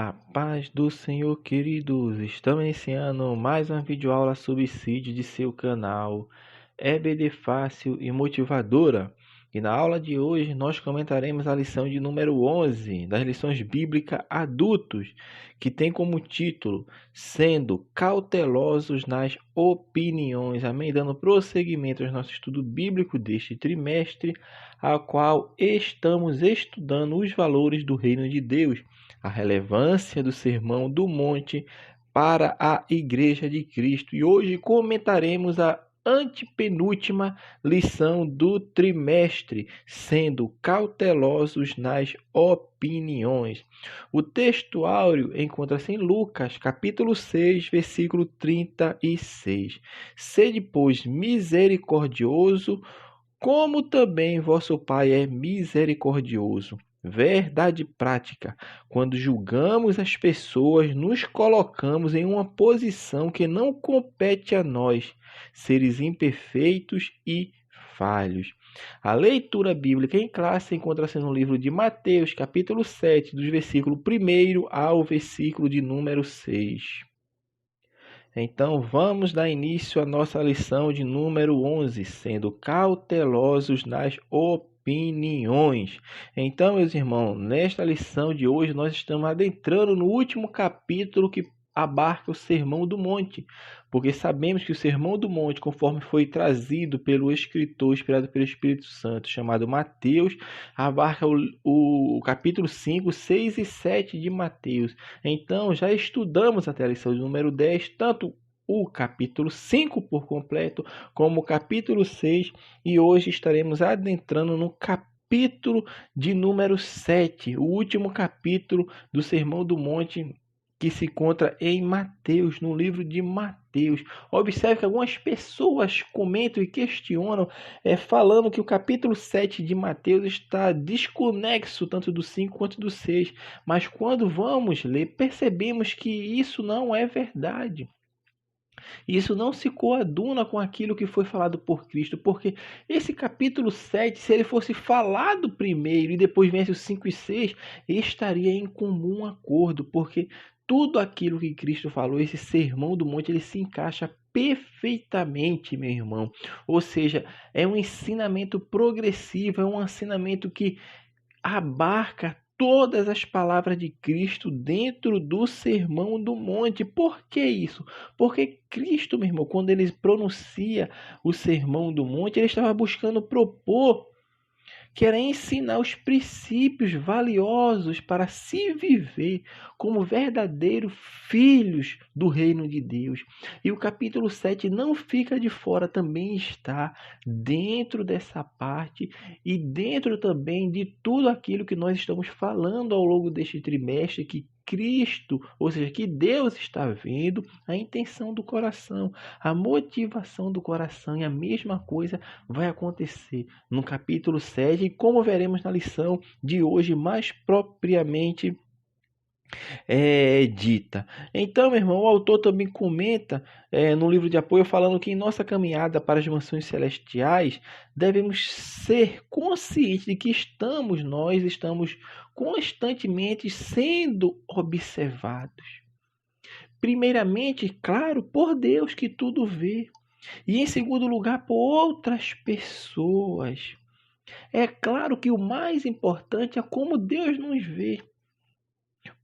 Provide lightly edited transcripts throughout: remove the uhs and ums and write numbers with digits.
A paz do Senhor, queridos! Estamos iniciando mais uma videoaula sobre suicídio de seu canal EBD Fácil e Motivadora. E na aula de hoje nós comentaremos a lição de número 11 das lições bíblicas adultos, que tem como título Sendo Cautelosos nas Opiniões. Amém? Dando prosseguimento ao nosso estudo bíblico deste trimestre, a qual estamos estudando os valores do reino de Deus, a relevância do Sermão do Monte para a Igreja de Cristo. E hoje comentaremos a antepenúltima lição do trimestre, sendo cautelosos nas opiniões. O texto áureo encontra-se em Lucas, capítulo 6, versículo 36. Sede, pois, misericordioso, como também vosso Pai é misericordioso. Verdade prática. Quando julgamos as pessoas, nos colocamos em uma posição que não compete a nós, seres imperfeitos e falhos. A leitura bíblica em classe encontra-se no livro de Mateus, capítulo 7, dos versículos 1 ao versículo de número 6. Então, vamos dar início à nossa lição de número 11, sendo cautelosos nas opiniões. Então, meus irmãos, nesta lição de hoje nós estamos adentrando no último capítulo que abarca o Sermão do Monte, porque sabemos que o Sermão do Monte, conforme foi trazido pelo escritor inspirado pelo Espírito Santo, chamado Mateus, abarca o capítulo 5, 6 e 7 de Mateus. Então, já estudamos até a lição de número 10, tanto o capítulo 5 por completo, como o capítulo 6, e hoje estaremos adentrando no capítulo de número 7, o último capítulo do Sermão do Monte, que se encontra em Mateus, no livro de Mateus. Observe que algumas pessoas comentam e questionam, falando que o capítulo 7 de Mateus está desconexo tanto do 5 quanto do 6. Mas quando vamos ler, percebemos que isso não é verdade. Isso não se coaduna com aquilo que foi falado por Cristo, porque esse capítulo 7, se ele fosse falado primeiro e depois viesse os 5 e 6, estaria em comum acordo, porque tudo aquilo que Cristo falou, esse sermão do monte, ele se encaixa perfeitamente, meu irmão. Ou seja, é um ensinamento progressivo, é um ensinamento que abarca todas as palavras de Cristo dentro do Sermão do Monte. Por que isso? Porque Cristo, meu irmão, quando ele pronuncia o Sermão do Monte, ele estava buscando propor, que era ensinar os princípios valiosos para se viver como verdadeiros filhos do reino de Deus. E o capítulo 7 não fica de fora, também está dentro dessa parte e dentro também de tudo aquilo que nós estamos falando ao longo deste trimestre, que Cristo, ou seja, que Deus está vendo a intenção do coração, a motivação do coração, e a mesma coisa vai acontecer no capítulo 7, e como veremos na lição de hoje mais propriamente dita. Então, meu irmão, o autor também comenta no livro de apoio, falando que em nossa caminhada para as mansões celestiais, devemos ser conscientes de que nós estamos constantemente sendo observados. Primeiramente, claro, por Deus que tudo vê. E em segundo lugar, por outras pessoas. É claro que o mais importante é como Deus nos vê.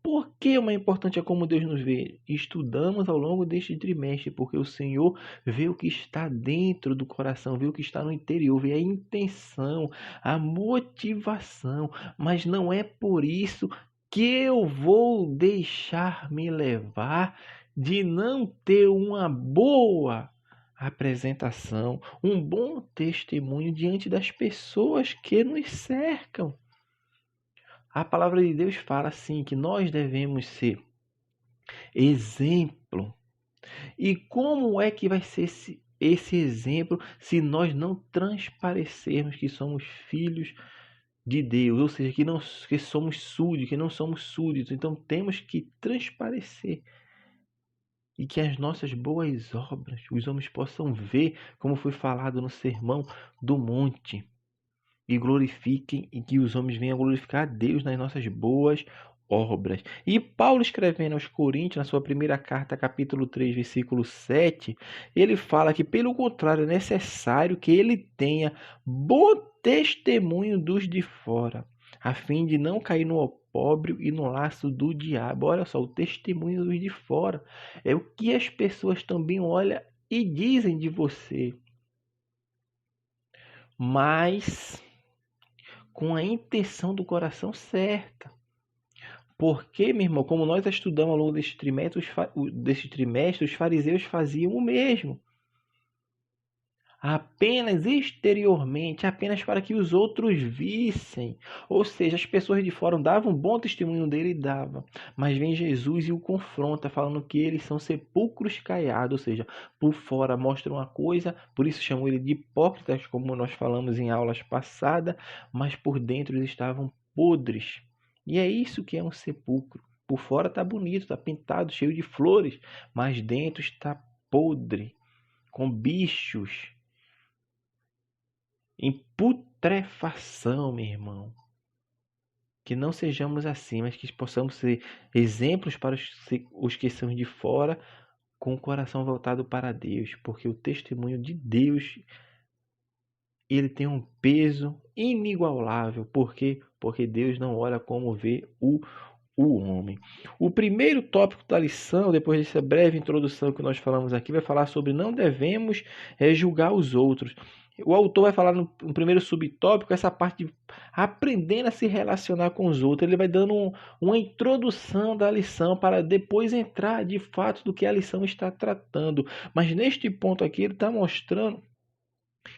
Por que o mais importante é como Deus nos vê? Estudamos ao longo deste trimestre, porque o Senhor vê o que está dentro do coração, vê o que está no interior, vê a intenção, a motivação. Mas não é por isso que eu vou deixar me levar de não ter uma boa apresentação, um bom testemunho diante das pessoas que nos cercam. A palavra de Deus fala assim que nós devemos ser exemplo. E como é que vai ser esse exemplo se nós não transparecermos que somos filhos de Deus, ou seja, que somos súditos, que não somos súditos? Então temos que transparecer e que as nossas boas obras os homens possam ver, como foi falado no Sermão do Monte, e glorifiquem, e que os homens venham glorificar a Deus nas nossas boas obras. E Paulo, escrevendo aos Coríntios, na sua primeira carta, capítulo 3, versículo 7, ele fala que, pelo contrário, é necessário que ele tenha bom testemunho dos de fora, a fim de não cair no opróbrio e no laço do diabo. Olha só, o testemunho dos de fora é o que as pessoas também olham e dizem de você, mas com a intenção do coração certa. Porque, meu irmão, como nós estudamos ao longo deste trimestre, os fariseus faziam o mesmo. Apenas exteriormente, apenas para que os outros vissem. Ou seja, as pessoas de fora davam um bom testemunho dele e davam. Mas vem Jesus e o confronta, falando que eles são sepulcros caiados. Ou seja, por fora mostram uma coisa, por isso chamam ele de hipócritas, como nós falamos em aulas passadas, mas por dentro eles estavam podres. E é isso que é um sepulcro. Por fora está bonito, está pintado, cheio de flores, mas dentro está podre, com bichos, em putrefação, meu irmão. Que não sejamos assim, mas que possamos ser exemplos para os que são de fora, com o coração voltado para Deus, porque o testemunho de Deus, ele tem um peso inigualável. Por quê? Porque Deus não olha como vê o homem. O primeiro tópico da lição, depois dessa breve introdução que nós falamos aqui, vai falar sobre não devemos julgar os outros. O autor vai falar no primeiro subtópico essa parte de aprendendo a se relacionar com os outros. Ele vai dando uma introdução da lição para depois entrar de fato do que a lição está tratando. Mas neste ponto aqui ele está mostrando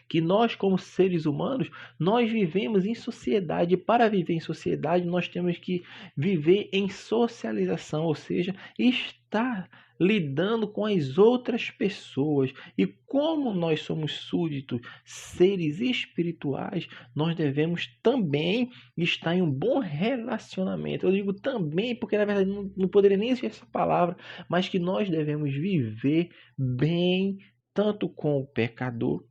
que nós, como seres humanos, nós vivemos em sociedade. E para viver em sociedade, nós temos que viver em socialização, ou seja, estar lidando com as outras pessoas. E como nós somos súditos, seres espirituais, nós devemos também estar em um bom relacionamento. Eu digo também porque, na verdade, não poderia nem ser essa palavra, mas que nós devemos viver bem tanto com o pecador.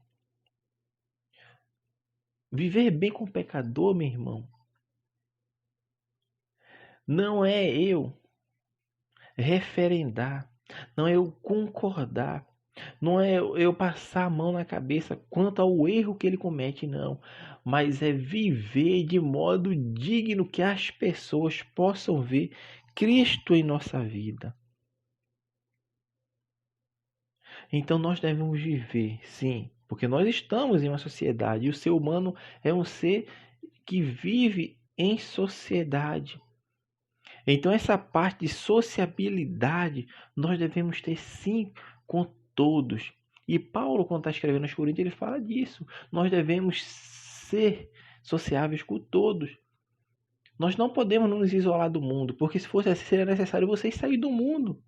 Viver bem com o pecador, meu irmão, não é eu referendar, não é eu concordar, não é eu passar a mão na cabeça quanto ao erro que ele comete, não. Mas é viver de modo digno que as pessoas possam ver Cristo em nossa vida. Então nós devemos viver, sim, porque nós estamos em uma sociedade e o ser humano é um ser que vive em sociedade. Então, essa parte de sociabilidade nós devemos ter sim com todos. E Paulo, quando está escrevendo aos Coríntios, ele fala disso. Nós devemos ser sociáveis com todos. Nós não podemos nos isolar do mundo, porque se fosse assim, seria necessário vocês saírem do mundo.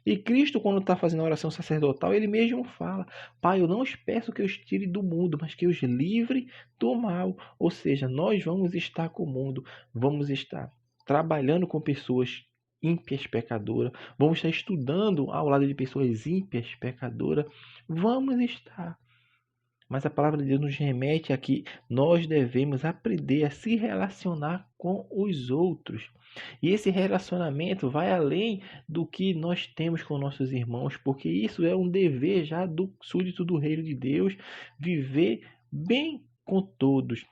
E Cristo, quando está fazendo a oração sacerdotal, ele mesmo fala: Pai, eu não os peço que eu os tire do mundo, mas que eu os livre do mal. Ou seja, nós vamos estar com o mundo, vamos estar trabalhando com pessoas ímpias, pecadoras, vamos estar estudando ao lado de pessoas ímpias, pecadoras, vamos estar. Mas a palavra de Deus nos remete a que nós devemos aprender a se relacionar com os outros. E esse relacionamento vai além do que nós temos com nossos irmãos, porque isso é um dever já do súdito do reino de Deus, viver bem com todos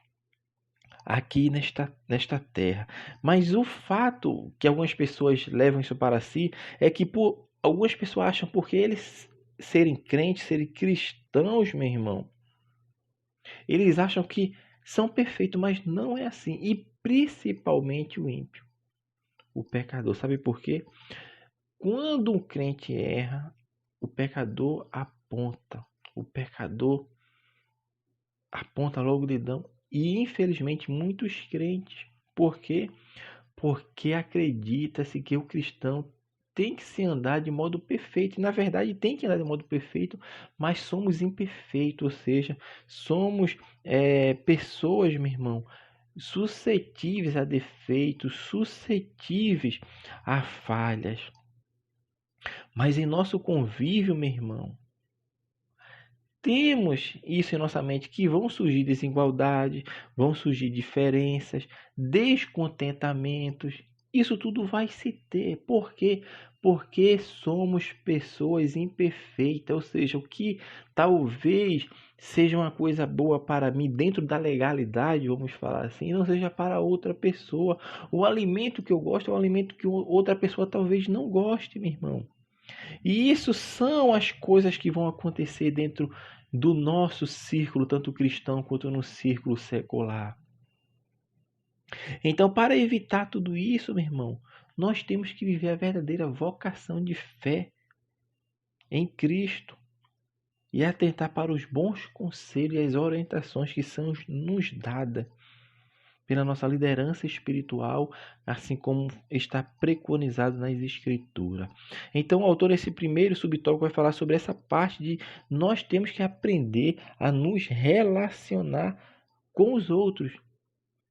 aqui nesta terra. Mas o fato que algumas pessoas levam isso para si é que algumas pessoas acham porque eles serem crentes, serem cristãos, meu irmão, eles acham que são perfeitos, mas não é assim. E principalmente o ímpio, o pecador. Sabe por quê? Quando um crente erra, o pecador aponta. O pecador aponta logo o dedão. E infelizmente muitos crentes. Por quê? Porque acredita-se que o cristão tem que se andar de modo perfeito. E, na verdade, tem que andar de modo perfeito, mas somos imperfeitos, ou seja, somos pessoas, meu irmão, suscetíveis a defeitos, suscetíveis a falhas. Mas em nosso convívio, meu irmão, temos isso em nossa mente, que vão surgir desigualdades, vão surgir diferenças, descontentamentos. Isso tudo vai se ter. Por quê? Porque somos pessoas imperfeitas. Ou seja, o que talvez seja uma coisa boa para mim dentro da legalidade, vamos falar assim, não seja para outra pessoa. O alimento que eu gosto é um alimento que outra pessoa talvez não goste, meu irmão. E isso são as coisas que vão acontecer dentro do nosso círculo, tanto cristão quanto no círculo secular. Então, para evitar tudo isso, meu irmão, nós temos que viver a verdadeira vocação de fé em Cristo e atentar para os bons conselhos e as orientações que são nos dadas pela nossa liderança espiritual, assim como está preconizado nas Escrituras. Então, o autor nesse primeiro subtópico vai falar sobre essa parte de nós temos que aprender a nos relacionar com os outros,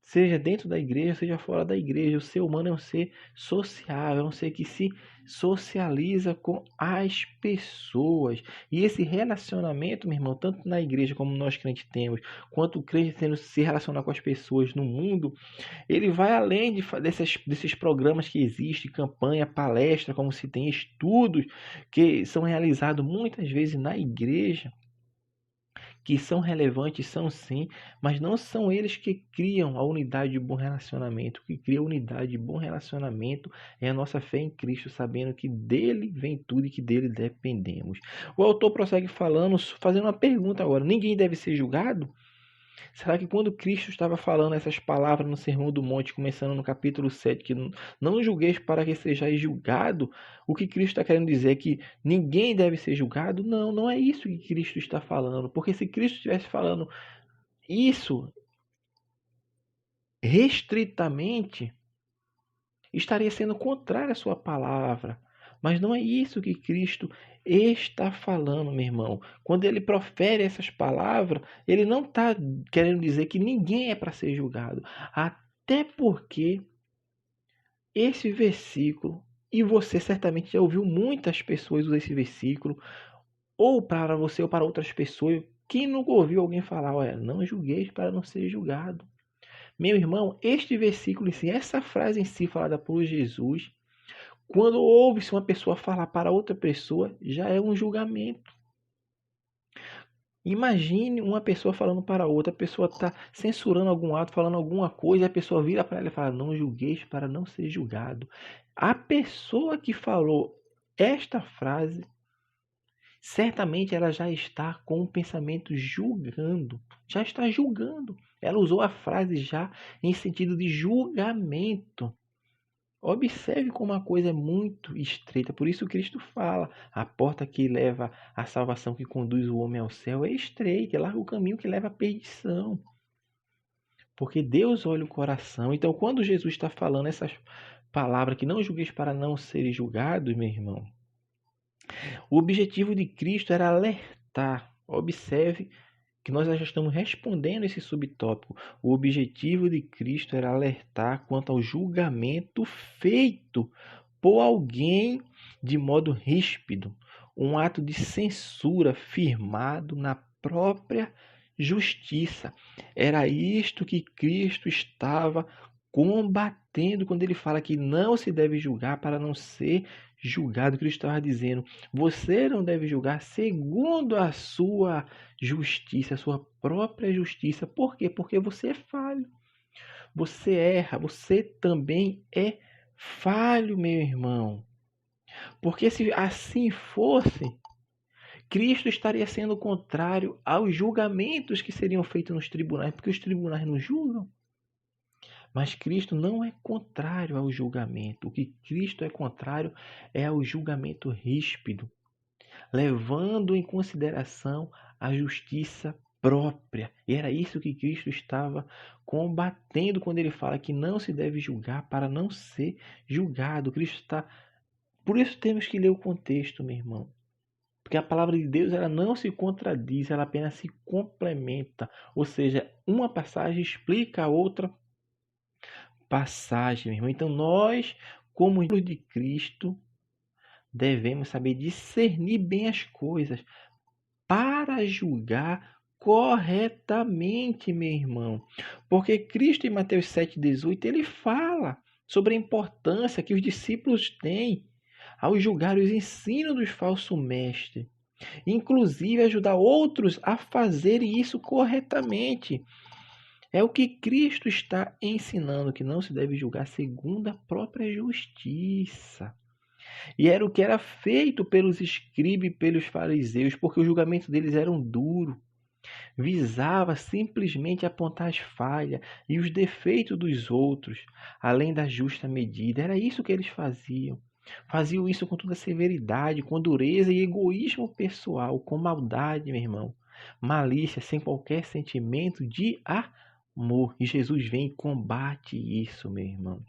seja dentro da igreja, seja fora da igreja. O ser humano é um ser sociável, é um ser que se socializa com as pessoas. E esse relacionamento, meu irmão, tanto na igreja como nós crentes temos, quanto o crente tendo se relacionar com as pessoas no mundo, ele vai além desses programas que existem, campanha, palestra, como se tem estudos que são realizados muitas vezes na igreja, que são relevantes, são sim, mas não são eles que criam a unidade de bom relacionamento. O que cria a unidade de bom relacionamento é a nossa fé em Cristo, sabendo que dele vem tudo e que dele dependemos. O autor prossegue falando, fazendo uma pergunta agora: ninguém deve ser julgado? Será que quando Cristo estava falando essas palavras no Sermão do Monte, começando no capítulo 7, que não julgueis para que sejais julgado, o que Cristo está querendo dizer é que ninguém deve ser julgado? Não, não é isso que Cristo está falando. Porque se Cristo estivesse falando isso restritamente, estaria sendo contrário à sua palavra. Mas não é isso que Cristo está falando, meu irmão. Quando ele profere essas palavras, ele não está querendo dizer que ninguém é para ser julgado. Até porque esse versículo, e você certamente já ouviu muitas pessoas usar esse versículo, ou para você ou para outras pessoas. Quem nunca ouviu alguém falar: olha, não julgueis para não ser julgado? Meu irmão, este versículo em si, essa frase em si falada por Jesus, quando ouve-se uma pessoa falar para outra pessoa, já é um julgamento. Imagine uma pessoa falando para outra, a pessoa está censurando algum ato, falando alguma coisa, e a pessoa vira para ela e fala: não julgueis para não ser julgado. A pessoa que falou esta frase, certamente ela já está com o pensamento julgando, já está julgando. Ela usou a frase já em sentido de julgamento. Observe como a coisa é muito estreita. Por isso Cristo fala: a porta que leva à salvação, que conduz o homem ao céu, é estreita, é largo o caminho que leva à perdição. Porque Deus olha o coração. Então, quando Jesus está falando essas palavras, que não julgueis para não serem julgados, meu irmão, o objetivo de Cristo era alertar. Observe que nós já estamos respondendo esse subtópico. O objetivo de Cristo era alertar quanto ao julgamento feito por alguém de modo ríspido, um ato de censura firmado na própria justiça. Era isto que Cristo estava combatendo quando ele fala que não se deve julgar para não ser julgado. Cristo estava dizendo: você não deve julgar segundo a sua justiça, a sua própria justiça. Por quê? Porque você é falho. Você erra, você também é falho, meu irmão. Porque se assim fosse, Cristo estaria sendo contrário aos julgamentos que seriam feitos nos tribunais, porque os tribunais não julgam. Mas Cristo não é contrário ao julgamento. O que Cristo é contrário é ao julgamento ríspido, levando em consideração a justiça própria. E era isso que Cristo estava combatendo quando ele fala que não se deve julgar para não ser julgado. Cristo está... Por isso temos que ler o contexto, meu irmão. Porque a palavra de Deus ela não se contradiz, ela apenas se complementa. Ou seja, uma passagem explica a outra passagem, meu irmão. Então nós, como filhos de Cristo, devemos saber discernir bem as coisas para julgar corretamente, meu irmão. Porque Cristo em Mateus 7,18, ele fala sobre a importância que os discípulos têm ao julgar os ensinos dos falsos mestres, inclusive ajudar outros a fazerem isso corretamente. É o que Cristo está ensinando, que não se deve julgar segundo a própria justiça. E era o que era feito pelos escribas e pelos fariseus, porque o julgamento deles era duro. Visava simplesmente apontar as falhas e os defeitos dos outros, além da justa medida. Era isso que eles faziam. Faziam isso com toda severidade, com dureza e egoísmo pessoal, com maldade, meu irmão. Malícia, sem qualquer sentimento de amor. E Jesus vem e combate isso, meu irmão.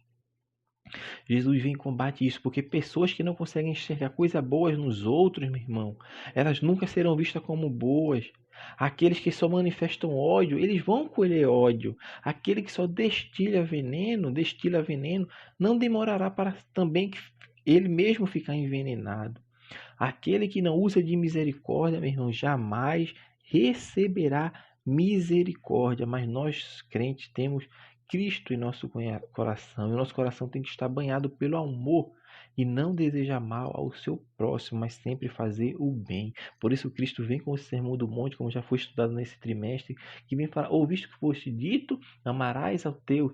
Jesus vem e combate isso, porque pessoas que não conseguem enxergar coisas boas nos outros, meu irmão, elas nunca serão vistas como boas. Aqueles que só manifestam ódio, eles vão colher ódio. Aquele que só destila veneno, não demorará para também ele mesmo ficar envenenado. Aquele que não usa de misericórdia, meu irmão, jamais receberá misericórdia. Mas nós, crentes, temos Cristo em nosso coração. E o nosso coração tem que estar banhado pelo amor e não desejar mal ao seu próximo, mas sempre fazer o bem. Por isso Cristo vem com o Sermão do Monte, como já foi estudado nesse trimestre, que vem falar, ouviste que foste dito, amarás ao teu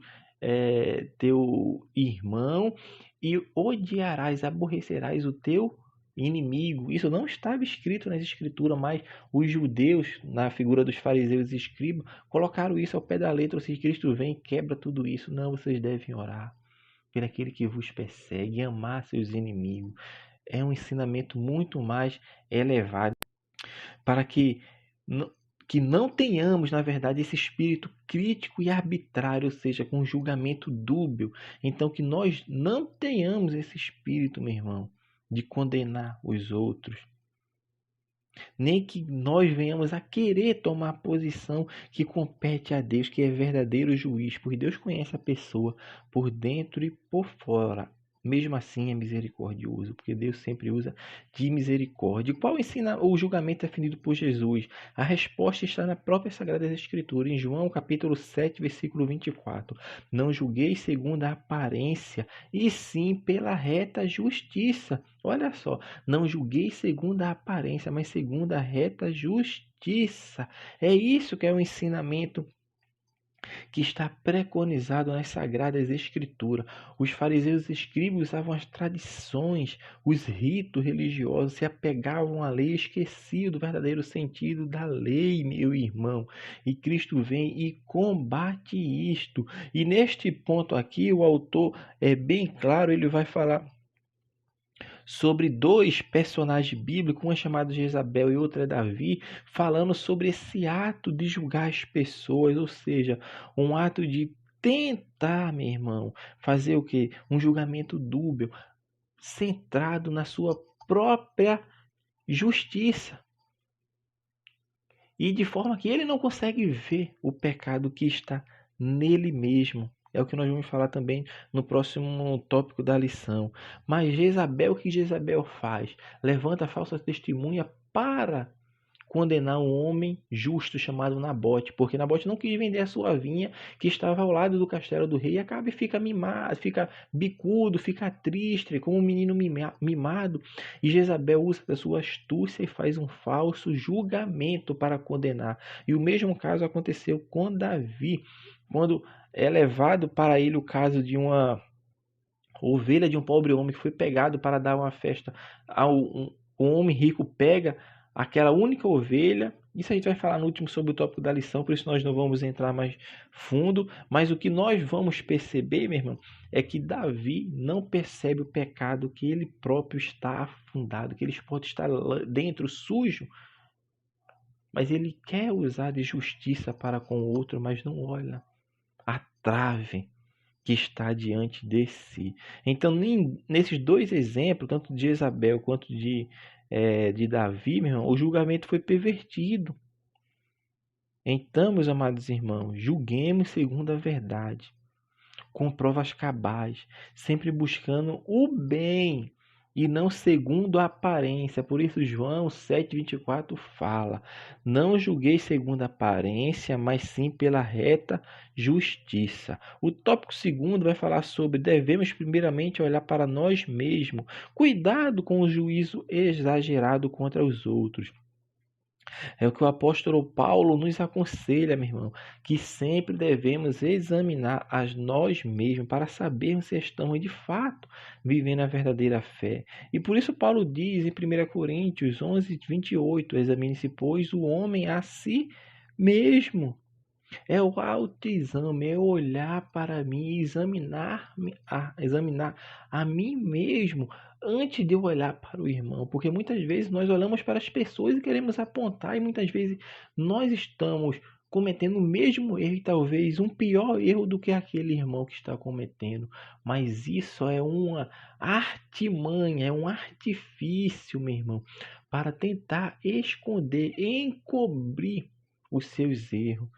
irmão e odiarás, aborrecerás o teu inimigo. Isso não estava escrito nas escrituras, mas os judeus, na figura dos fariseus e escribas, colocaram isso ao pé da letra. Se Cristo vem e quebra tudo isso, não, vocês devem orar por aquele que vos persegue, amar seus inimigos. É um ensinamento muito mais elevado para que não tenhamos, na verdade, esse espírito crítico e arbitrário, ou seja, com julgamento dúbio. Então, que nós não tenhamos esse espírito, meu irmão, de condenar os outros. Nem que nós venhamos a querer tomar a posição que compete a Deus, que é verdadeiro juiz, porque Deus conhece a pessoa por dentro e por fora. Mesmo assim é misericordioso, porque Deus sempre usa de misericórdia. Qual ensina o julgamento definido por Jesus? A resposta está na própria Sagrada Escritura, em João capítulo 7, versículo 24. Não julgueis segundo a aparência, e sim pela reta justiça. Olha só, não julgueis segundo a aparência, mas segundo a reta justiça. É isso que é o ensinamento que está preconizado nas Sagradas Escrituras. Os fariseus e escribas usavam as tradições, os ritos religiosos, se apegavam à lei, esqueciam do verdadeiro sentido da lei, meu irmão. E Cristo vem e combate isto. E neste ponto aqui, o autor é bem claro, ele vai falar sobre dois personagens bíblicos, um é chamado Jezabel e outro é Davi, falando sobre esse ato de julgar as pessoas, ou seja, um ato de tentar, meu irmão, fazer o quê? Um julgamento dúbio, centrado na sua própria justiça. E de forma que ele não consegue ver o pecado que está nele mesmo. É o que nós vamos falar também no próximo tópico da lição. Mas Jezabel, o que Jezabel faz? Levanta falsa testemunha para condenar um homem justo chamado Nabote, porque Nabote não quis vender a sua vinha que estava ao lado do castelo do rei e acaba e fica mimado, fica bicudo, fica triste, como um menino mimado. E Jezabel usa da sua astúcia e faz um falso julgamento para condenar. E o mesmo caso aconteceu com Davi, quando é levado para ele o caso de uma ovelha de um pobre homem que foi pegado para dar uma festa um homem rico pega aquela única ovelha. Isso a gente vai falar no último sobre o tópico da lição, por isso nós não vamos entrar mais fundo. Mas o que nós vamos perceber, meu irmão, é que Davi não percebe o pecado que ele próprio está afundado, que ele pode estar dentro sujo, mas ele quer usar de justiça para com o outro, mas não olha a trave que está diante de si. Então, nesses dois exemplos, tanto de Jezabel quanto de Davi, meu irmão, o julgamento foi pervertido. Então, meus amados irmãos, julguemos segundo a verdade, com provas cabais, sempre buscando o bem e não segundo a aparência. Por isso João 7,24 fala: não julguei segundo a aparência, mas sim pela reta justiça. O tópico segundo vai falar sobre devemos primeiramente olhar para nós mesmos. Cuidado com o juízo exagerado contra os outros. É o que o apóstolo Paulo nos aconselha, meu irmão, que sempre devemos examinar a nós mesmos para sabermos se estamos de fato vivendo a verdadeira fé. E por isso Paulo diz em 1 Coríntios 11:28, examine-se, pois, o homem a si mesmo. É o autoexame, é olhar para mim, examinar a mim mesmo antes de eu olhar para o irmão. Porque muitas vezes nós olhamos para as pessoas e queremos apontar, e muitas vezes nós estamos cometendo o mesmo erro e talvez um pior erro do que aquele irmão que está cometendo. Mas isso é uma artimanha, é um artifício, meu irmão, para tentar esconder, encobrir os seus erros.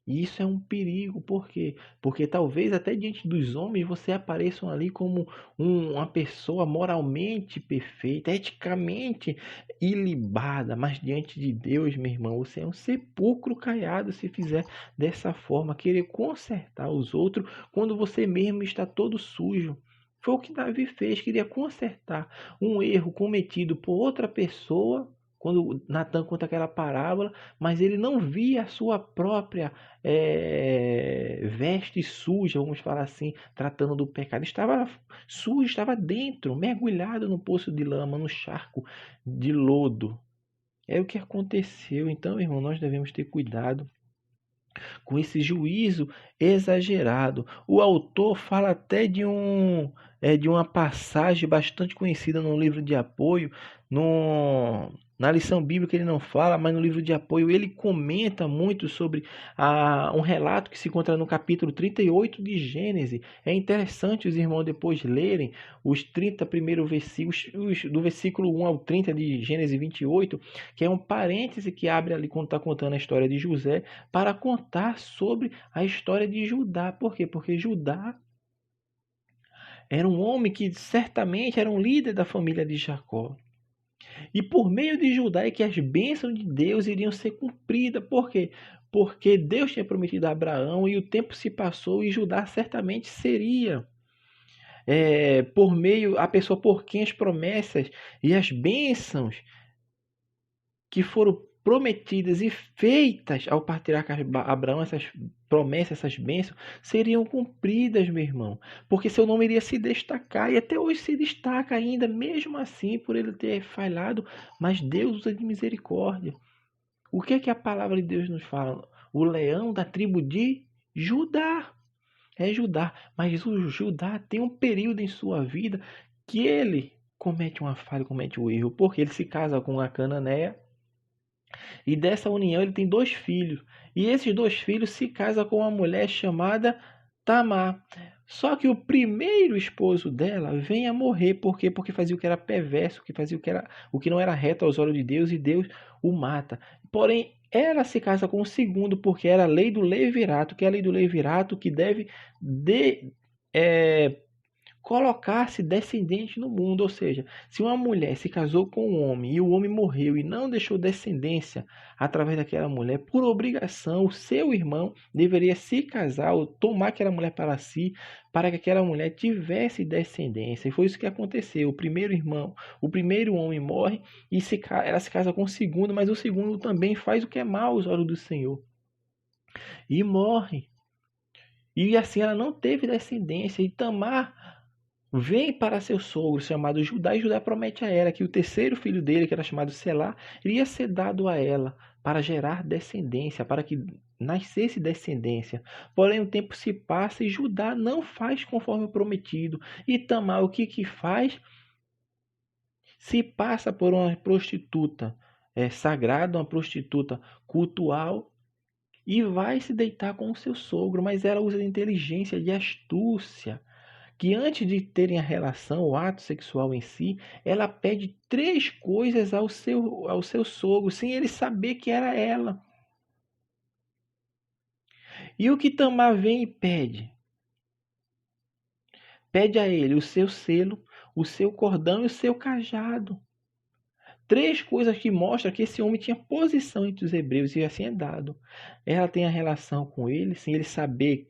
E isso é um perigo, por quê? Porque talvez até diante dos homens você apareça ali como uma pessoa moralmente perfeita, eticamente ilibada, mas diante de Deus, meu irmão, você é um sepulcro caiado se fizer dessa forma, querer consertar os outros quando você mesmo está todo sujo. Foi o que Davi fez, queria consertar um erro cometido por outra pessoa, quando Natan conta aquela parábola, mas ele não via a sua própria veste suja, vamos falar assim, tratando do pecado. Estava sujo, estava dentro, mergulhado no poço de lama, no charco de lodo. É o que aconteceu. Então, irmão, nós devemos ter cuidado com esse juízo exagerado. O autor fala até de uma passagem bastante conhecida no livro de apoio, na lição bíblica ele não fala, mas no livro de apoio ele comenta muito sobre um relato que se encontra no capítulo 38 de Gênesis. É interessante os irmãos depois lerem os 30 primeiros versículos, do versículo 1 ao 30 de Gênesis 28, que é um parêntese que abre ali quando está contando a história de José, para contar sobre a história de Judá. Por quê? Porque Judá era um homem que certamente era um líder da família de Jacó. E por meio de Judá é que as bênçãos de Deus iriam ser cumpridas. Por quê? Porque Deus tinha prometido a Abraão e o tempo se passou e Judá certamente seria por meio a pessoa por quem as promessas e as bênçãos que foram prometidas e feitas ao patriarca Abraão, essas promessas, essas bênçãos, seriam cumpridas, meu irmão. Porque seu nome iria se destacar, e até hoje se destaca ainda, mesmo assim, por ele ter falhado, mas Deus usa de misericórdia. O que é que a palavra de Deus nos fala? O leão da tribo de Judá. É Judá, mas o Judá tem um período em sua vida que ele comete uma falha, comete um erro, porque ele se casa com a Cananeia, e dessa união ele tem 2 filhos. E esses 2 filhos se casam com uma mulher chamada Tamar. Só que o primeiro esposo dela vem a morrer. Por quê? Porque fazia o que era perverso, o que não era reto aos olhos de Deus, e Deus o mata. Porém, ela se casa com o segundo, porque era a lei do levirato, que é a lei do levirato que deve colocar-se descendente no mundo. Ou seja, se uma mulher se casou com um homem e o homem morreu e não deixou descendência através daquela mulher, por obrigação, o seu irmão deveria se casar ou tomar aquela mulher para si, para que aquela mulher tivesse descendência. E foi isso que aconteceu. O primeiro homem morre e ela se casa com o segundo, mas o segundo também faz o que é mal aos olhos do Senhor e morre. E assim ela não teve descendência. E Tamar vem para seu sogro chamado Judá, e Judá promete a ela que o terceiro filho dele, que era chamado Selá, iria ser dado a ela para gerar descendência, para que nascesse descendência. Porém, o tempo se passa e Judá não faz conforme o prometido. E Tamar, o que faz? Se passa por uma prostituta sagrada, uma prostituta cultual, e vai se deitar com o seu sogro, mas ela usa de inteligência, de astúcia, que antes de terem a relação, o ato sexual em si, ela pede 3 coisas ao seu sogro, sem ele saber que era ela. E o que Tamar vem e pede? pede a ele o seu selo, o seu cordão e o seu cajado. 3 coisas que mostram que esse homem tinha posição entre os hebreus e assim é dado. Ela tem a relação com ele, sem ele saber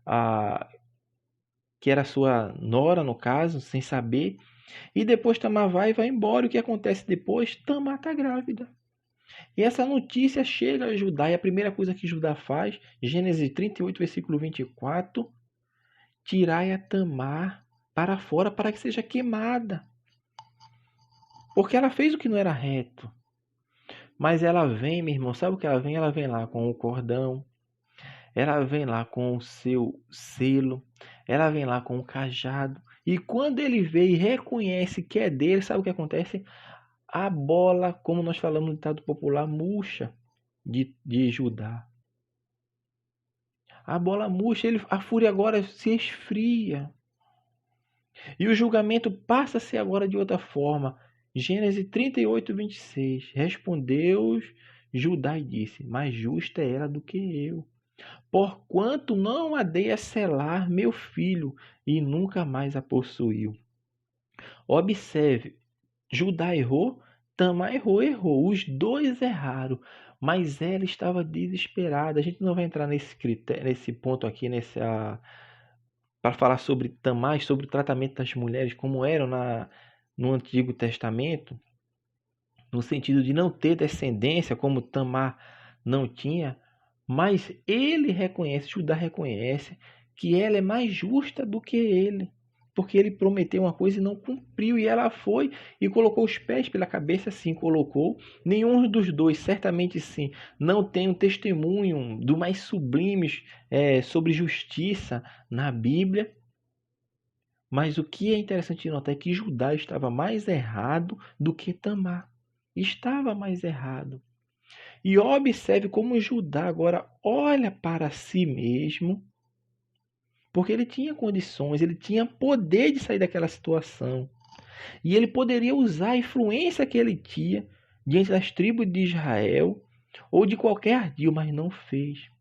a, que era sua nora, no caso, sem saber. E depois Tamar vai e vai embora. O que acontece depois? Tamar está grávida. E essa notícia chega a Judá. E a primeira coisa que Judá faz, Gênesis 38, versículo 24, tirai a Tamar para fora para que seja queimada. Porque ela fez o que não era reto. Mas ela vem, meu irmão, sabe o que ela vem? Ela vem lá com o cordão, ela vem lá com o seu selo, ela vem lá com o cajado. E quando ele vê e reconhece que é dele, sabe o que acontece? A bola, como nós falamos no ditado popular, murcha de Judá. A bola murcha, a fúria agora se esfria. E o julgamento passa a ser agora de outra forma. Gênesis 38, 26. Respondeu Judá e disse: mais justa é ela do que eu, porquanto não a dei a selar meu filho, e nunca mais a possuiu. Observe, Judá errou, Tamar errou. Os dois erraram, mas ela estava desesperada. A gente não vai entrar nesse ponto aqui, para falar sobre Tamar, sobre o tratamento das mulheres, como eram no Antigo Testamento, no sentido de não ter descendência, como Tamar não tinha, mas Judá reconhece que ela é mais justa do que ele, porque ele prometeu uma coisa e não cumpriu, e ela foi e colocou os pés pela cabeça, sim, colocou. Nenhum dos dois, certamente sim, não tem um testemunho do mais sublimes sobre justiça na Bíblia. Mas o que é interessante de notar é que Judá estava mais errado do que Tamar. Estava mais errado. E observe como Judá agora olha para si mesmo, porque ele tinha condições, ele tinha poder de sair daquela situação. E ele poderia usar a influência que ele tinha diante das tribos de Israel ou de qualquer ardil, mas não fez,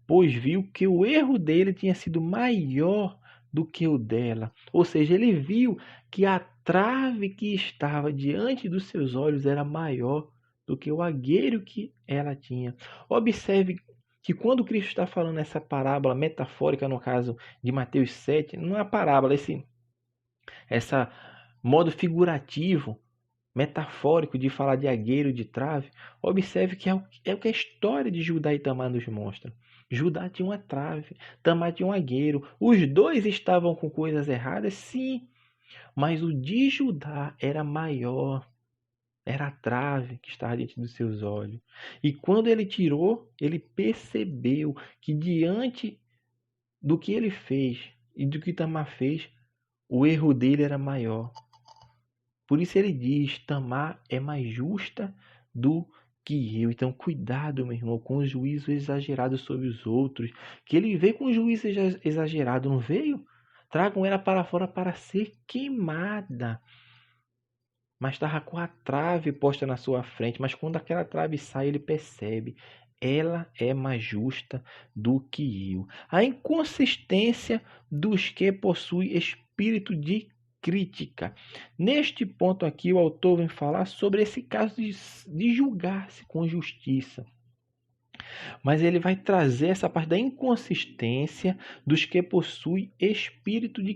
pois viu que o erro dele tinha sido maior do que o dela. Ou seja, ele viu que a trave que estava diante dos seus olhos era maior do que o agueiro que ela tinha. Observe que quando Cristo está falando essa parábola metafórica, no caso de Mateus 7, não é uma parábola, essa modo figurativo, metafórico de falar de agueiro, de trave, observe que é o que a história de Judá e Tamar nos mostra. Judá tinha uma trave, Tamar tinha um agueiro. Os dois estavam com coisas erradas, sim, mas o de Judá era maior. Era a trave que estava diante dos seus olhos. E quando ele tirou, ele percebeu que diante do que ele fez e do que Tamar fez, o erro dele era maior. Por isso ele diz: Tamar é mais justa do que eu. Então, cuidado, meu irmão, com o juízo exagerado sobre os outros. Que ele veio com o juízo exagerado, não veio? Tragam ela para fora para ser queimada. Mas estava com a trave posta na sua frente. Mas quando aquela trave sai, ele percebe: ela é mais justa do que eu. A inconsistência dos que possuem espírito de crítica. Neste ponto aqui, o autor vem falar sobre esse caso de julgar-se com justiça. Mas ele vai trazer essa parte da inconsistência dos que possuem espírito de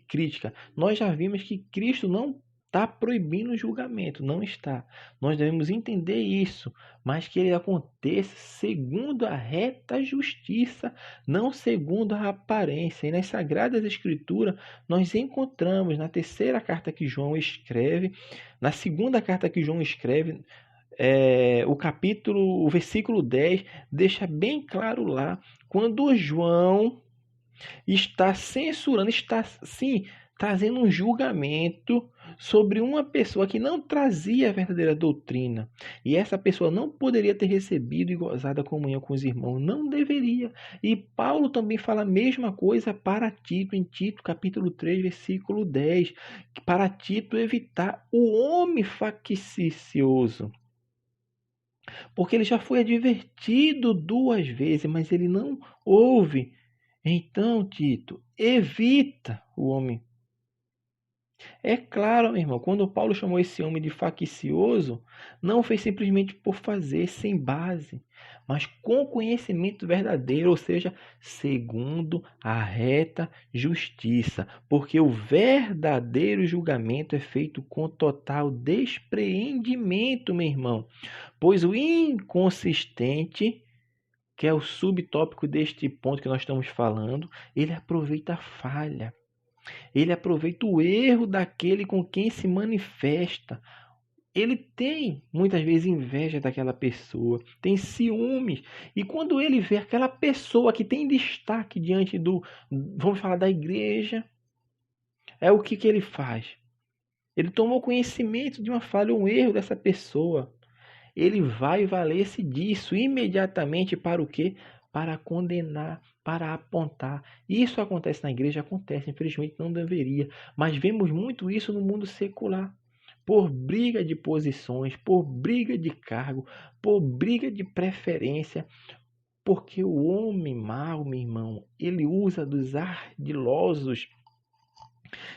crítica. Nós já vimos que Cristo não está proibindo o julgamento, não está. Nós devemos entender isso, mas que ele aconteça segundo a reta justiça, não segundo a aparência. E nas Sagradas Escrituras, nós encontramos na terceira carta que João escreve, na segunda carta que João escreve, o versículo 10 deixa bem claro lá, quando João está censurando, está sim trazendo um julgamento sobre uma pessoa que não trazia a verdadeira doutrina. E essa pessoa não poderia ter recebido e gozado a comunhão com os irmãos. Não deveria. E Paulo também fala a mesma coisa para Tito, em Tito capítulo 3, versículo 10. Para Tito evitar o homem faccioso. Porque ele já foi advertido 2 vezes, mas ele não ouve. Então, Tito, evita o homem. É claro, meu irmão, quando Paulo chamou esse homem de faccioso, não fez simplesmente por fazer, sem base, mas com conhecimento verdadeiro, ou seja, segundo a reta justiça, porque o verdadeiro julgamento é feito com total despreendimento, meu irmão, pois o inconsistente, que é o subtópico deste ponto que nós estamos falando, ele aproveita a falha. Ele aproveita o erro daquele com quem se manifesta. Ele tem, muitas vezes, inveja daquela pessoa, tem ciúmes. E quando ele vê aquela pessoa que tem destaque diante vamos falar, da igreja, é o que ele faz? Ele tomou conhecimento de uma falha, um erro dessa pessoa. Ele vai valer-se disso imediatamente para o quê? Para condenar, para apontar. Isso acontece na igreja? Acontece, infelizmente não deveria. Mas vemos muito isso no mundo secular. Por briga de posições, por briga de cargo, por briga de preferência. Porque o homem mau, meu irmão, ele usa dos ardilosos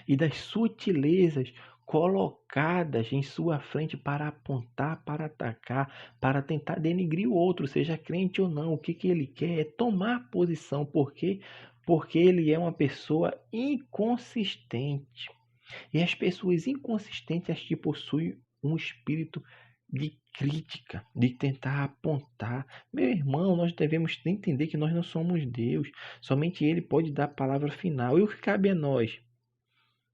e das sutilezas colocadas em sua frente para apontar, para atacar, para tentar denigrir o outro, seja crente ou não. O que ele quer é tomar posição. Por quê? Porque ele é uma pessoa inconsistente. E as pessoas inconsistentes, as que possuem um espírito de crítica, de tentar apontar. Meu irmão, nós devemos entender que nós não somos Deus. Somente Ele pode dar a palavra final. E o que cabe a nós?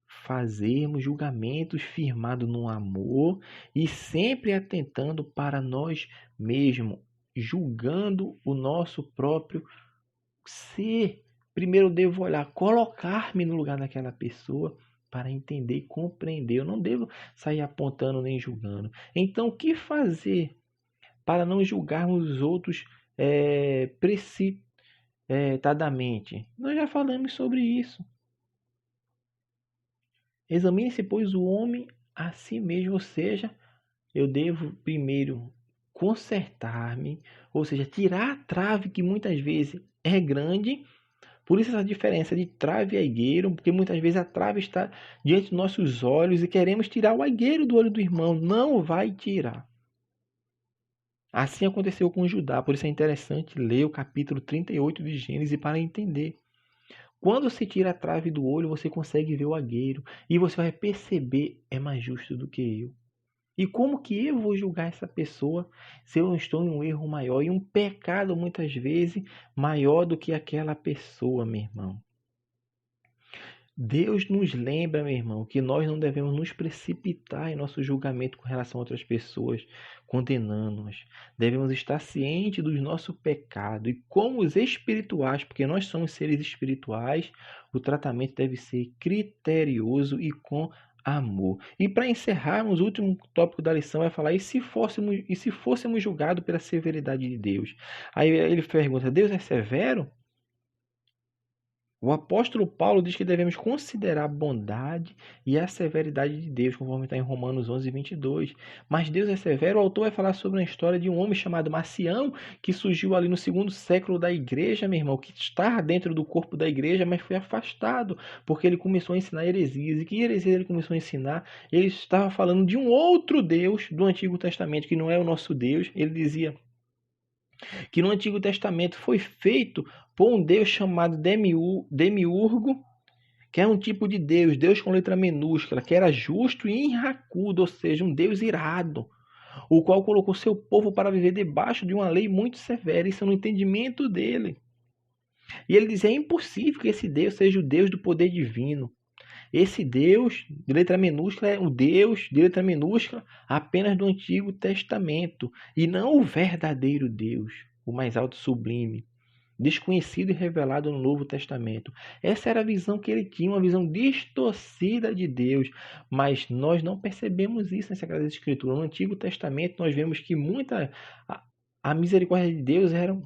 Fazermos julgamentos firmados no amor e sempre atentando para nós mesmos, julgando o nosso próprio ser. Primeiro eu devo olhar, colocar-me no lugar daquela pessoa para entender e compreender. Eu não devo sair apontando nem julgando. Então, o que fazer para não julgarmos os outros precipitadamente? Nós já falamos sobre isso. Examine-se, pois, o homem a si mesmo, ou seja, eu devo primeiro consertar-me, ou seja, tirar a trave que muitas vezes é grande. Por isso essa diferença de trave e aigueiro, porque muitas vezes a trave está diante dos nossos olhos e queremos tirar o aigueiro do olho do irmão. Não vai tirar. Assim aconteceu com Judá, por isso é interessante ler o capítulo 38 de Gênesis para entender. Quando se tira a trave do olho, você consegue ver o agueiro. E você vai perceber, é mais justo do que eu. E como que eu vou julgar essa pessoa se eu não estou em um erro maior e um pecado, muitas vezes, maior do que aquela pessoa, meu irmão? Deus nos lembra, meu irmão, que nós não devemos nos precipitar em nosso julgamento com relação a outras pessoas, condenando-as. Devemos estar cientes do nosso pecado e como os espirituais, porque nós somos seres espirituais, o tratamento deve ser criterioso e com amor. E para encerrarmos, o último tópico da lição é falar, e se fôssemos julgados pela severidade de Deus? Aí ele pergunta, Deus é severo? O apóstolo Paulo diz que devemos considerar a bondade e a severidade de Deus, conforme está em Romanos 11, 22. Mas Deus é severo. O autor vai falar sobre uma história de um homem chamado Marcião, que surgiu ali no segundo século da igreja, meu irmão, que está dentro do corpo da igreja, mas foi afastado, porque ele começou a ensinar heresias. E que heresias ele começou a ensinar? Ele estava falando de um outro Deus do Antigo Testamento, que não é o nosso Deus. Ele dizia que no Antigo Testamento foi feito por um Deus chamado Demiurgo, que é um tipo de Deus, Deus com letra minúscula, que era justo e irracudo, ou seja, um Deus irado, o qual colocou seu povo para viver debaixo de uma lei muito severa, isso é no entendimento dele. E ele dizia, é impossível que esse Deus seja o Deus do poder divino. Esse Deus, de letra minúscula, é um Deus, de letra minúscula, apenas do Antigo Testamento, e não o verdadeiro Deus, o mais alto sublime, desconhecido e revelado no Novo Testamento. Essa era a visão que ele tinha, uma visão distorcida de Deus, mas nós não percebemos isso nas Sagradas Escrituras. No Antigo Testamento nós vemos que a misericórdia de Deus era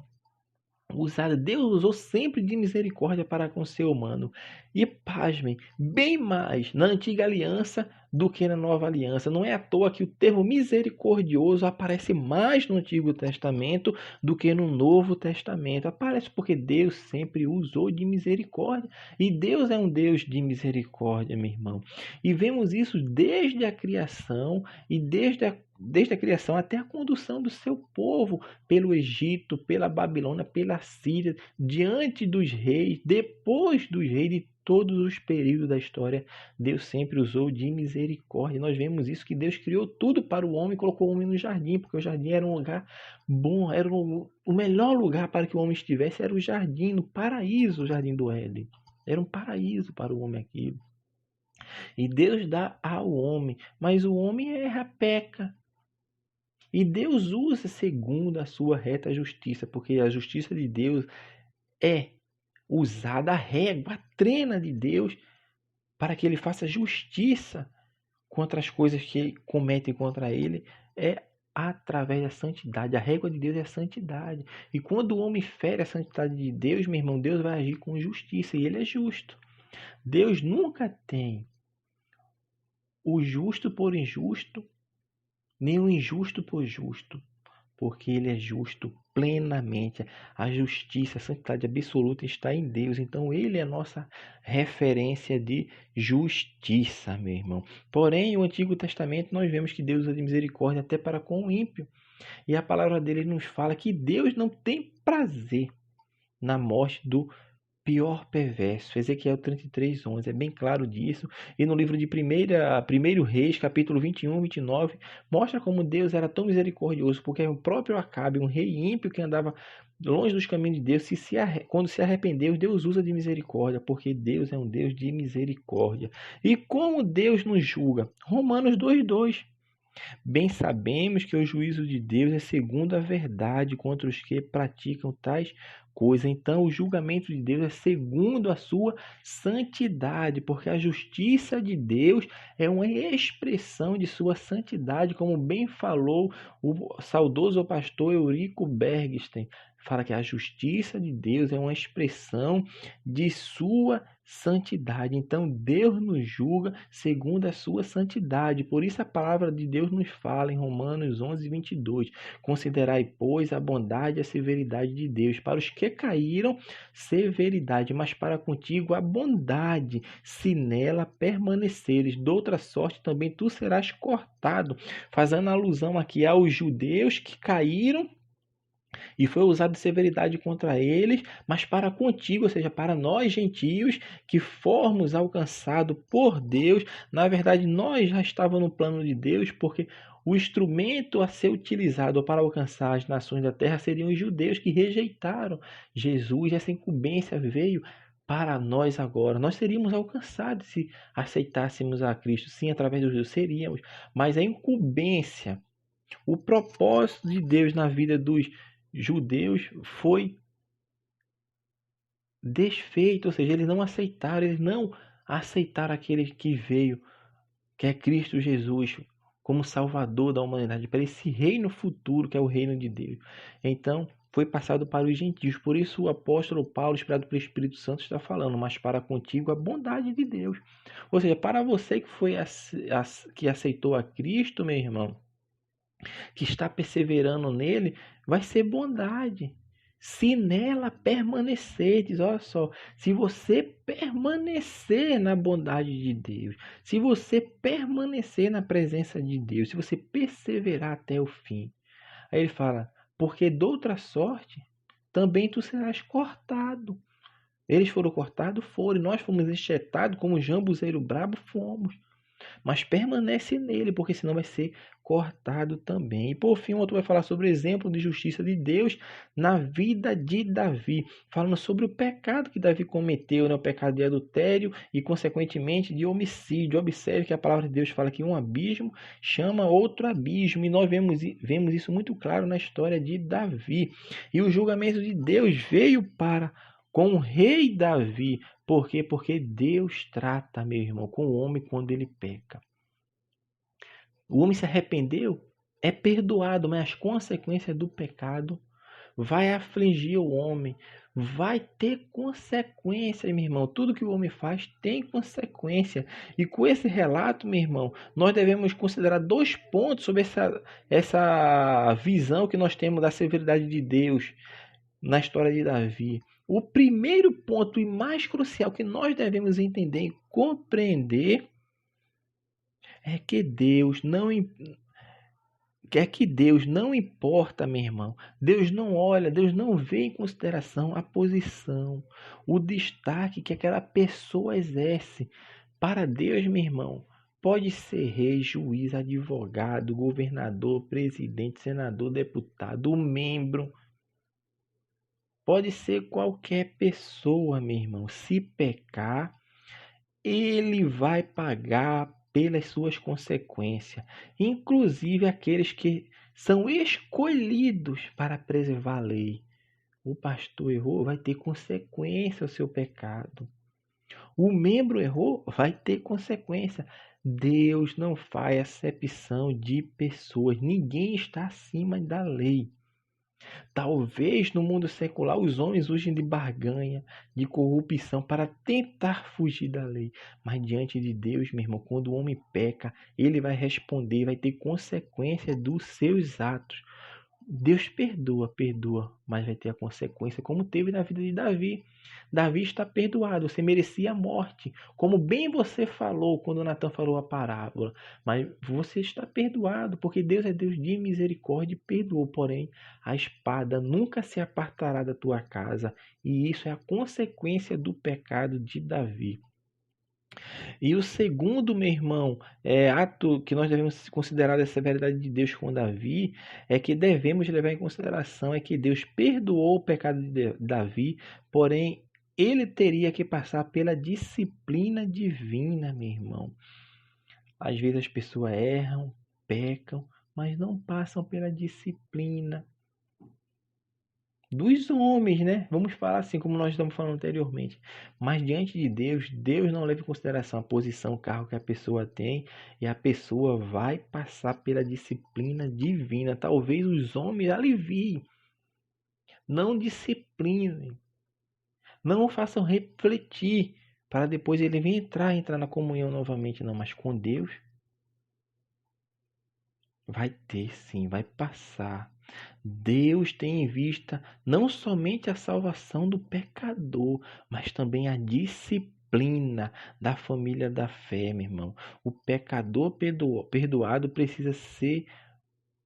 usada. Deus usou sempre de misericórdia para com o ser humano. E pasmem, bem mais na antiga aliança do que na nova aliança. Não é à toa que o termo misericordioso aparece mais no Antigo Testamento do que no Novo Testamento. Aparece porque Deus sempre usou de misericórdia. E Deus é um Deus de misericórdia, meu irmão. E vemos isso desde a criação e desde a criação até a condução do seu povo pelo Egito, pela Babilônia, pela Síria, diante dos reis, depois dos reis, de todos os períodos da história, Deus sempre usou de misericórdia. Nós vemos isso, que Deus criou tudo para o homem e colocou o homem no jardim, porque o jardim era um lugar bom, era o melhor lugar para que o homem estivesse, era o jardim, no paraíso, o jardim do Éden. Era um paraíso para o homem aquilo. E Deus dá ao homem, mas o homem erra, peca. E Deus usa segundo a sua reta justiça, porque a justiça de Deus é usada, a régua, a trena de Deus, para que ele faça justiça contra as coisas que cometem contra ele, é através da santidade. A régua de Deus é a santidade. E quando o homem fere a santidade de Deus, meu irmão, Deus vai agir com justiça, e ele é justo. Deus nunca tem o justo por injusto, nem o injusto por justo, porque ele é justo plenamente. A justiça, a santidade absoluta está em Deus. Então ele é a nossa referência de justiça, meu irmão. Porém, no Antigo Testamento nós vemos que Deus usa de misericórdia até para com o ímpio. E a palavra dele nos fala que Deus não tem prazer na morte do pior perverso. Ezequiel 33:11 é bem claro disso. E no livro de 1 Reis, capítulo 21 e 29, mostra como Deus era tão misericordioso, porque o próprio Acabe, um rei ímpio que andava longe dos caminhos de Deus, quando se arrependeu, Deus usa de misericórdia, porque Deus é um Deus de misericórdia. E como Deus nos julga? Romanos 2:2. Bem sabemos que o juízo de Deus é segundo a verdade contra os que praticam tais coisas. Então, o julgamento de Deus é segundo a sua santidade, porque a justiça de Deus é uma expressão de sua santidade, como bem falou o saudoso pastor Eurico Bergsten. Fala que a justiça de Deus é uma expressão de sua santidade. Então Deus nos julga segundo a sua santidade. Por isso a palavra de Deus nos fala em Romanos 11:22. Considerai, pois, a bondade e a severidade de Deus. Para os que caíram, severidade, mas para contigo a bondade, se nela permaneceres. De outra sorte também tu serás cortado. Fazendo alusão aqui aos judeus que caíram e foi usado de severidade contra eles, mas para contigo, ou seja, para nós gentios que formos alcançados por Deus. Na verdade, nós já estávamos no plano de Deus, porque o instrumento a ser utilizado para alcançar as nações da terra seriam os judeus que rejeitaram Jesus. Essa incumbência veio para nós agora. Nós seríamos alcançados se aceitássemos a Cristo. Sim, através dos judeus seríamos, mas a incumbência, o propósito de Deus na vida dos judeus foi desfeito, ou seja, eles não aceitaram aquele que veio, que é Cristo Jesus, como Salvador da humanidade, para esse reino futuro que é o reino de Deus. Então, foi passado para os gentios. Por isso o apóstolo Paulo, inspirado pelo Espírito Santo, está falando, mas para contigo a bondade de Deus. Ou seja, para você que aceitou a Cristo, meu irmão, que está perseverando nele, vai ser bondade. Se nela permanecerdes, olha só, se você permanecer na bondade de Deus, se você permanecer na presença de Deus, se você perseverar até o fim. Aí ele fala, porque de outra sorte, também tu serás cortado. Eles foram cortados, foram, e nós fomos enxertados como jambuzeiro brabo, fomos. Mas permanece nele, porque senão vai ser cortado também. E por fim, o outro vai falar sobre o exemplo de justiça de Deus na vida de Davi, falando sobre o pecado que Davi cometeu, né? O pecado de adultério e, consequentemente, de homicídio. Observe que a palavra de Deus fala que um abismo chama outro abismo, e nós vemos isso muito claro na história de Davi. E o julgamento de Deus veio para com o rei Davi. Por quê? Porque Deus trata, meu irmão, com o homem quando ele peca. O homem se arrependeu, é perdoado, mas as consequências do pecado vai afligir o homem, vai ter consequência, meu irmão. Tudo que o homem faz tem consequência. E com esse relato, meu irmão, nós devemos considerar 2 pontos sobre essa visão que nós temos da severidade de Deus na história de Davi. O primeiro ponto e mais crucial que nós devemos entender e compreender é que Deus não importa, meu irmão. Deus não olha, Deus não vê em consideração a posição, o destaque que aquela pessoa exerce. Para Deus, meu irmão, pode ser rei, juiz, advogado, governador, presidente, senador, deputado, membro. Pode ser qualquer pessoa, meu irmão. Se pecar, ele vai pagar pelas suas consequências, inclusive aqueles que são escolhidos para preservar a lei. O pastor errou, vai ter consequência ao seu pecado. O membro errou, vai ter consequência. Deus não faz acepção de pessoas. Ninguém está acima da lei. Talvez no mundo secular os homens usem de barganha, de corrupção para tentar fugir da lei. Mas diante de Deus, meu irmão, quando o homem peca, ele vai responder, vai ter consequência dos seus atos. Deus perdoa, mas vai ter a consequência, como teve na vida de Davi. Davi está perdoado, você merecia a morte, como bem você falou quando Natan falou a parábola, mas você está perdoado, porque Deus é Deus de misericórdia e perdoou, porém a espada nunca se apartará da tua casa, e isso é a consequência do pecado de Davi. E o segundo, meu irmão, ato que nós devemos considerar da severidade de Deus com Davi, é que devemos levar em consideração é que Deus perdoou o pecado de Davi, porém ele teria que passar pela disciplina divina, meu irmão. Às vezes as pessoas erram, pecam, mas não passam pela disciplina dos homens, né? Vamos falar assim, como nós estamos falando anteriormente. Mas diante de Deus, Deus não leva em consideração a posição, o cargo que a pessoa tem, e a pessoa vai passar pela disciplina divina. Talvez os homens aliviem, não disciplinem, não o façam refletir, para depois ele vir entrar na comunhão novamente, não. Mas com Deus, vai ter sim, vai passar. Deus tem em vista não somente a salvação do pecador, mas também a disciplina da família da fé, meu irmão. O pecador perdoado precisa ser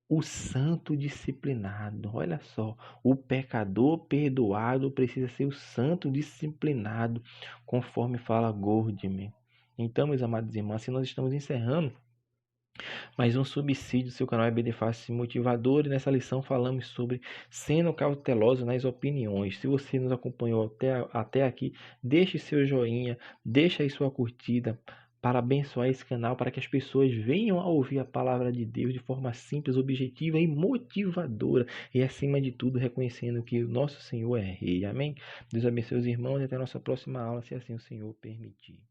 o santo disciplinado. Olha só, o pecador perdoado precisa ser o santo disciplinado, conforme fala Goldman. Então, meus amados irmãos, assim nós estamos encerrando mais um subsídio, seu canal é EBD Fácil Motivador, e nessa lição falamos sobre sendo cauteloso nas opiniões. Se você nos acompanhou até aqui, deixe seu joinha, deixe aí sua curtida para abençoar esse canal, para que as pessoas venham a ouvir a palavra de Deus de forma simples, objetiva e motivadora, e acima de tudo reconhecendo que o nosso Senhor é Rei. Amém? Deus abençoe os irmãos e até a nossa próxima aula, se assim o Senhor permitir.